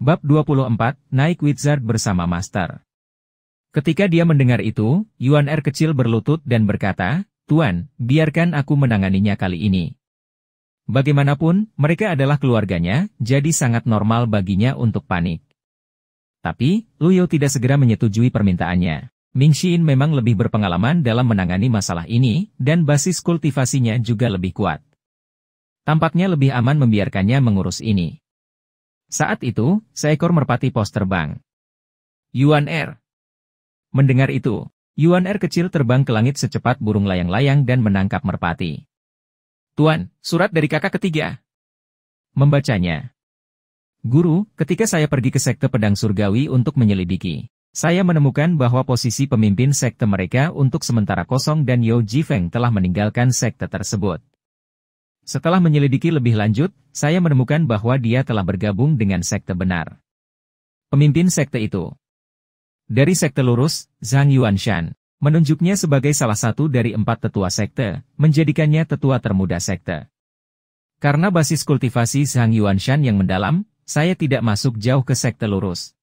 Bab 24, Naik Wizard bersama Master. Ketika dia mendengar itu, Yuan Er kecil berlutut dan berkata, "Tuan, biarkan aku menanganinya kali ini." Bagaimanapun, mereka adalah keluarganya, jadi sangat normal baginya untuk panik. Tapi, Lu You tidak segera menyetujui permintaannya. Ming Xin memang lebih berpengalaman dalam menangani masalah ini, dan basis kultivasinya juga lebih kuat. Tampaknya lebih aman membiarkannya mengurus ini. Saat itu, seekor merpati pos terbang. Yuan Er. Mendengar itu, Yuan Er kecil terbang ke langit secepat burung layang-layang dan menangkap merpati. "Tuan, surat dari kakak ketiga." Membacanya. "Guru, ketika saya pergi ke sekte pedang surgawi untuk menyelidiki, saya menemukan bahwa posisi pemimpin sekte mereka untuk sementara kosong dan Yao Jifeng telah meninggalkan sekte tersebut. Setelah menyelidiki lebih lanjut, saya menemukan bahwa dia telah bergabung dengan sekte benar. Pemimpin sekte itu dari sekte lurus, Zhang Yuanshan, menunjuknya sebagai salah satu dari 4 tetua sekte, menjadikannya tetua termuda sekte. Karena basis kultivasi Zhang Yuanshan yang mendalam, saya tidak masuk jauh ke sekte lurus.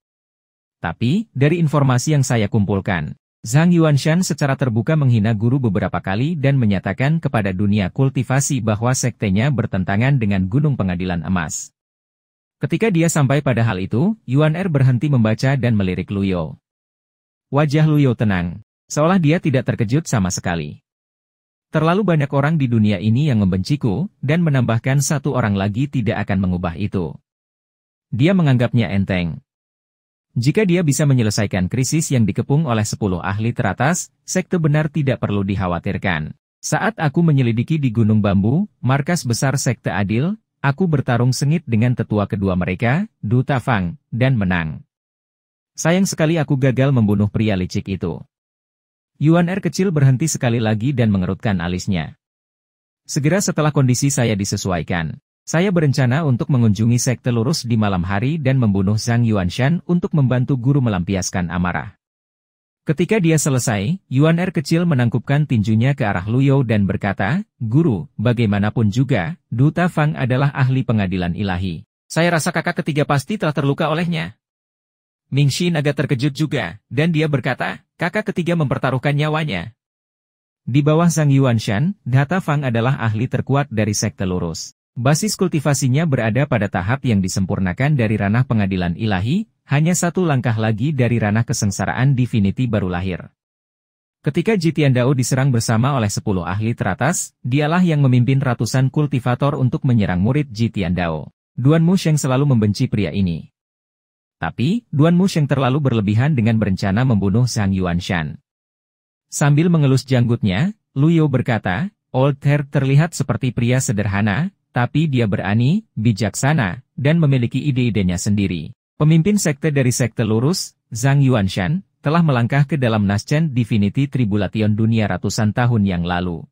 Tapi, dari informasi yang saya kumpulkan, Zhang Yuanshan secara terbuka menghina guru beberapa kali dan menyatakan kepada dunia kultivasi bahwa sektenya bertentangan dengan Gunung Pengadilan Emas. Ketika dia sampai pada hal itu, Yuan Er berhenti membaca dan melirik Lu You. Wajah Lu You tenang, seolah dia tidak terkejut sama sekali. Terlalu banyak orang di dunia ini yang membenciku, dan menambahkan satu orang lagi tidak akan mengubah itu. Dia menganggapnya enteng. Jika dia bisa menyelesaikan krisis yang dikepung oleh 10 ahli teratas, sekte benar tidak perlu dikhawatirkan. Saat aku menyelidiki di Gunung Bambu, markas besar sekte adil, aku bertarung sengit dengan tetua kedua mereka, Du Tafang, dan menang. Sayang sekali aku gagal membunuh pria licik itu." Yuan Er kecil berhenti sekali lagi dan mengerutkan alisnya. "Segera setelah kondisi saya disesuaikan, saya berencana untuk mengunjungi sekte lurus di malam hari dan membunuh Zhang Yuanshan untuk membantu guru melampiaskan amarah." Ketika dia selesai, Yuan Er kecil menangkupkan tinjunya ke arah Lu You dan berkata, "Guru, bagaimanapun juga, Du Tafang adalah ahli pengadilan ilahi. Saya rasa kakak ketiga pasti telah terluka olehnya." Ming Xin agak terkejut juga, dan dia berkata, "Kakak ketiga mempertaruhkan nyawanya." Di bawah Zhang Yuanshan, Du Tafang adalah ahli terkuat dari sekte lurus. Basis kultivasinya berada pada tahap yang disempurnakan dari ranah pengadilan ilahi, hanya satu langkah lagi dari ranah kesengsaraan divinity baru lahir. Ketika Jitian Dao diserang bersama oleh 10 ahli teratas, dialah yang memimpin ratusan kultivator untuk menyerang murid Jitian Dao. Duan Musheng selalu membenci pria ini. Tapi, Duan Musheng terlalu berlebihan dengan berencana membunuh Zhang Yuanshan. Sambil mengelus janggutnya, Lu You berkata, "Old Hair terlihat seperti pria sederhana, tapi dia berani, bijaksana, dan memiliki ide-idenya sendiri." Pemimpin sekte dari sekte lurus, Zhang Yuanshan, telah melangkah ke dalam Naschen Divinity Tribulation dunia ratusan tahun yang lalu.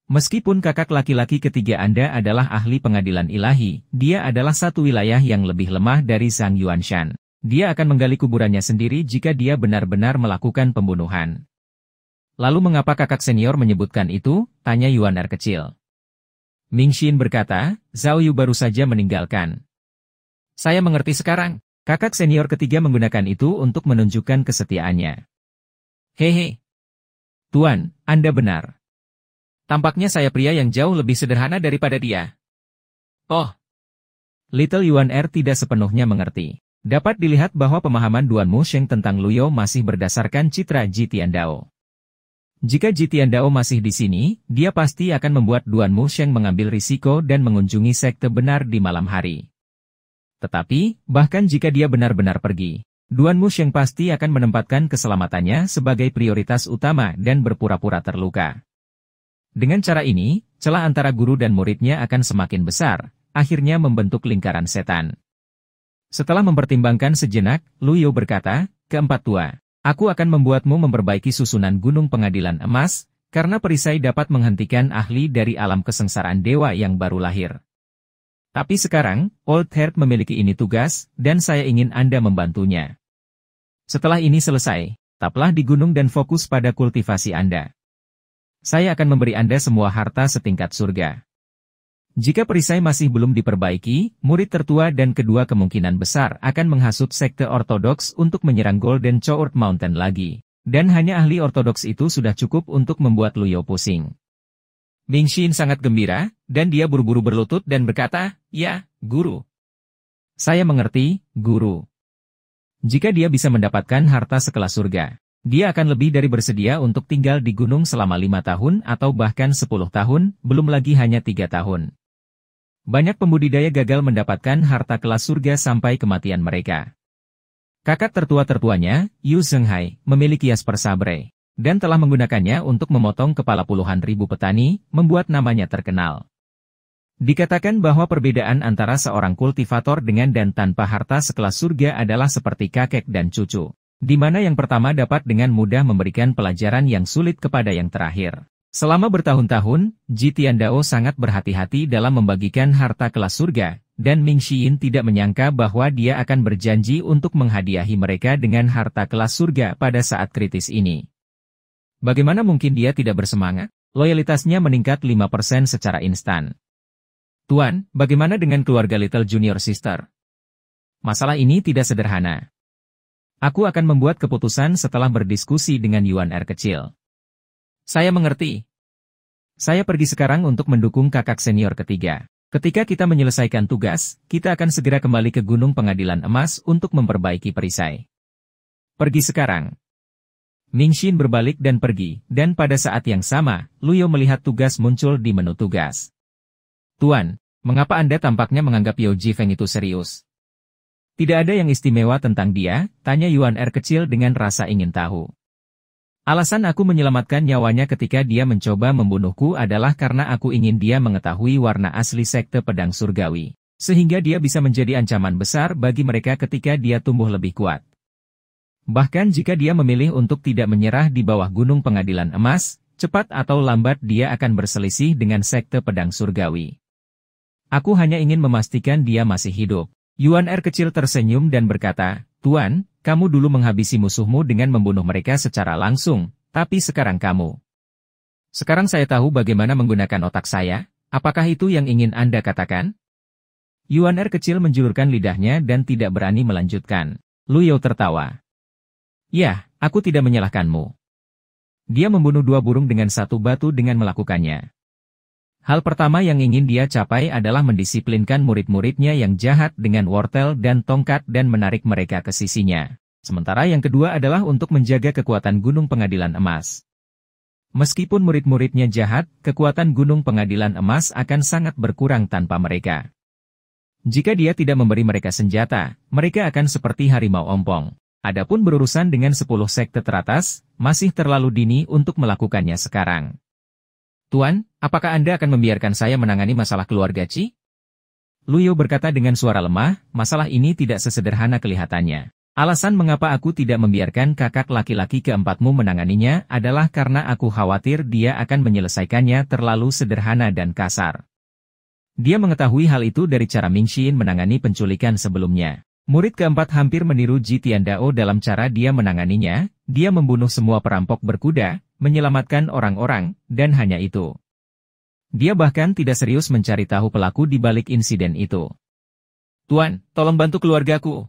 Meskipun kakak laki-laki ketiga Anda adalah ahli pengadilan ilahi, dia adalah satu wilayah yang lebih lemah dari Zhang Yuanshan. Dia akan menggali kuburannya sendiri jika dia benar-benar melakukan pembunuhan. "Lalu mengapa kakak senior menyebutkan itu?" tanya Yuan Er kecil. Ming Xin berkata, "Zhao Yu baru saja meninggalkan." "Saya mengerti sekarang." Kakak senior ketiga menggunakan itu untuk menunjukkan kesetiaannya. "Hehe. Tuan, Anda benar. Tampaknya saya pria yang jauh lebih sederhana daripada dia." "Oh." Little Yuan Er tidak sepenuhnya mengerti. Dapat dilihat bahwa pemahaman Duan Musheng tentang Lu You masih berdasarkan citra Jitian Dao. Jika Jitian Dao masih di sini, dia pasti akan membuat Duan Musheng mengambil risiko dan mengunjungi sekte benar di malam hari. Tetapi, bahkan jika dia benar-benar pergi, Duan Musheng pasti akan menempatkan keselamatannya sebagai prioritas utama dan berpura-pura terluka. Dengan cara ini, celah antara guru dan muridnya akan semakin besar, akhirnya membentuk lingkaran setan. Setelah mempertimbangkan sejenak, Lu You berkata, "Keempat tua, aku akan membuatmu memperbaiki susunan Gunung Pengadilan Emas, karena perisai dapat menghentikan ahli dari alam kesengsaraan dewa yang baru lahir. Tapi sekarang, Old Heart memiliki ini tugas, dan saya ingin Anda membantunya. Setelah ini selesai, tetaplah di gunung dan fokus pada kultivasi Anda. Saya akan memberi Anda semua harta setingkat surga." Jika perisai masih belum diperbaiki, murid tertua dan kedua kemungkinan besar akan menghasut sekte ortodoks untuk menyerang Golden Chourt Mountain lagi. Dan hanya ahli ortodoks itu sudah cukup untuk membuat Luyo pusing. Ming Xin sangat gembira, dan dia buru-buru berlutut dan berkata, "Ya, Guru. Saya mengerti, Guru." Jika dia bisa mendapatkan harta sekelas surga, dia akan lebih dari bersedia untuk tinggal di gunung selama 5 tahun atau bahkan 10 tahun, belum lagi hanya 3 tahun. Banyak pembudidaya gagal mendapatkan harta kelas surga sampai kematian mereka. Kakak tertua-tertuanya, Yu Zhenghai, memiliki Jasper Sabre, dan telah menggunakannya untuk memotong kepala puluhan ribu petani, membuat namanya terkenal. Dikatakan bahwa perbedaan antara seorang kultivator dengan dan tanpa harta sekelas surga adalah seperti kakek dan cucu, di mana yang pertama dapat dengan mudah memberikan pelajaran yang sulit kepada yang terakhir. Selama bertahun-tahun, Ji Tiandao sangat berhati-hati dalam membagikan harta kelas surga, dan Ming Xin tidak menyangka bahwa dia akan berjanji untuk menghadiahi mereka dengan harta kelas surga pada saat kritis ini. Bagaimana mungkin dia tidak bersemangat? Loyalitasnya meningkat 5% secara instan. "Tuan, bagaimana dengan keluarga Little Junior Sister? Masalah ini tidak sederhana. Aku akan membuat keputusan setelah berdiskusi dengan Yuan R kecil." "Saya mengerti. Saya pergi sekarang untuk mendukung kakak senior ketiga. Ketika kita menyelesaikan tugas, kita akan segera kembali ke Gunung Pengadilan Emas untuk memperbaiki perisai." "Pergi sekarang." Ming Xin berbalik dan pergi, dan pada saat yang sama, Luyo melihat tugas muncul di menu tugas. "Tuan, mengapa Anda tampaknya menganggap Yao Jifeng itu serius?" "Tidak ada yang istimewa tentang dia," tanya Yuan R kecil dengan rasa ingin tahu. "Alasan aku menyelamatkan nyawanya ketika dia mencoba membunuhku adalah karena aku ingin dia mengetahui warna asli sekte pedang surgawi, sehingga dia bisa menjadi ancaman besar bagi mereka ketika dia tumbuh lebih kuat. Bahkan jika dia memilih untuk tidak menyerah di bawah Gunung Pengadilan Emas, cepat atau lambat dia akan berselisih dengan sekte pedang surgawi. Aku hanya ingin memastikan dia masih hidup." Yuan R kecil tersenyum dan berkata, "Tuan, kamu dulu menghabisi musuhmu dengan membunuh mereka secara langsung, tapi sekarang kamu. Sekarang saya tahu bagaimana menggunakan otak saya, apakah itu yang ingin Anda katakan?" Yuan R kecil menjulurkan lidahnya dan tidak berani melanjutkan. Luyo tertawa. "Ya, aku tidak menyalahkanmu. Dia membunuh 2 burung dengan 1 batu dengan melakukannya. Hal pertama yang ingin dia capai adalah mendisiplinkan murid-muridnya yang jahat dengan wortel dan tongkat dan menarik mereka ke sisinya. Sementara yang kedua adalah untuk menjaga kekuatan Gunung Pengadilan Emas. Meskipun murid-muridnya jahat, kekuatan Gunung Pengadilan Emas akan sangat berkurang tanpa mereka. Jika dia tidak memberi mereka senjata, mereka akan seperti harimau ompong. Adapun berurusan dengan 10 sekte teratas, masih terlalu dini untuk melakukannya sekarang." "Tuan, apakah Anda akan membiarkan saya menangani masalah keluarga Qi?" Luyo berkata dengan suara lemah, "Masalah ini tidak sesederhana kelihatannya. Alasan mengapa aku tidak membiarkan kakak laki-laki keempatmu menanganinya adalah karena aku khawatir dia akan menyelesaikannya terlalu sederhana dan kasar." Dia mengetahui hal itu dari cara Ming Xin menangani penculikan sebelumnya. Murid keempat hampir meniru Ji Tiandao dalam cara dia menanganinya. Dia membunuh semua perampok berkuda, menyelamatkan orang-orang, dan hanya itu. Dia bahkan tidak serius mencari tahu pelaku di balik insiden itu. "Tuan, tolong bantu keluargaku."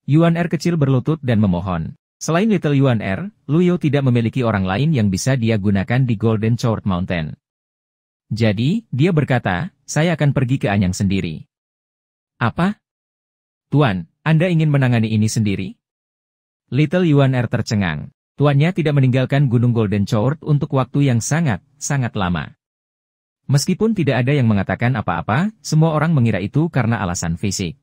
Yuan R kecil berlutut dan memohon. Selain Little Yuan R, Luyo tidak memiliki orang lain yang bisa dia gunakan di Golden Chourt Mountain. Jadi, dia berkata, "Saya akan pergi ke Anyang sendiri." "Apa? Tuan, Anda ingin menangani ini sendiri?" Little Yuan R tercengang. Tuannya tidak meninggalkan Gunung Golden Chourt untuk waktu yang sangat lama. Meskipun tidak ada yang mengatakan apa-apa, semua orang mengira itu karena alasan fisik.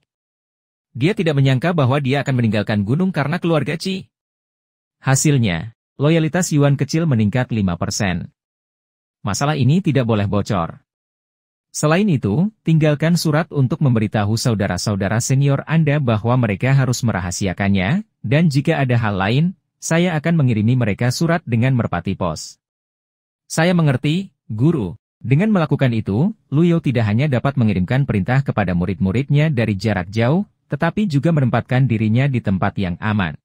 Dia tidak menyangka bahwa dia akan meninggalkan gunung karena keluarga Qi. Hasilnya, loyalitas Yuan kecil meningkat 5%. Masalah ini tidak boleh bocor. Selain itu, tinggalkan surat untuk memberitahu saudara-saudara senior Anda bahwa mereka harus merahasiakannya, dan jika ada hal lain, saya akan mengirimi mereka surat dengan merpati pos. "Saya mengerti, Guru." Dengan melakukan itu, Luyo tidak hanya dapat mengirimkan perintah kepada murid-muridnya dari jarak jauh, tetapi juga menempatkan dirinya di tempat yang aman.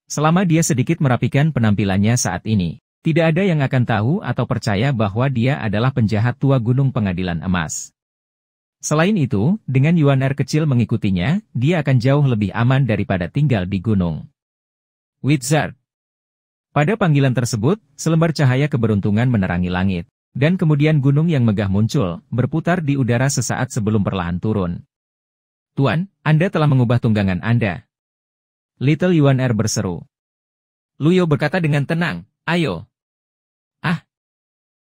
Selama dia sedikit merapikan penampilannya saat ini, Tidak ada yang akan tahu atau percaya bahwa dia adalah penjahat tua gunung pengadilan emas. Selain itu, dengan UNR kecil mengikutinya, dia akan jauh lebih aman daripada tinggal di gunung. Wizard. Pada panggilan tersebut, selembar cahaya keberuntungan menerangi langit, dan kemudian gunung yang megah muncul, berputar di udara sesaat sebelum perlahan turun. Tuan, Anda telah mengubah tunggangan Anda. Little UNR berseru. Luyo berkata dengan tenang, ayo.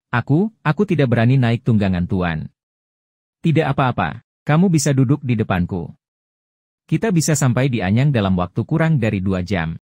Aku tidak berani naik tunggangan Tuan. Tidak apa-apa, kamu bisa duduk di depanku. Kita bisa sampai di Anyang dalam waktu kurang dari 2 jam.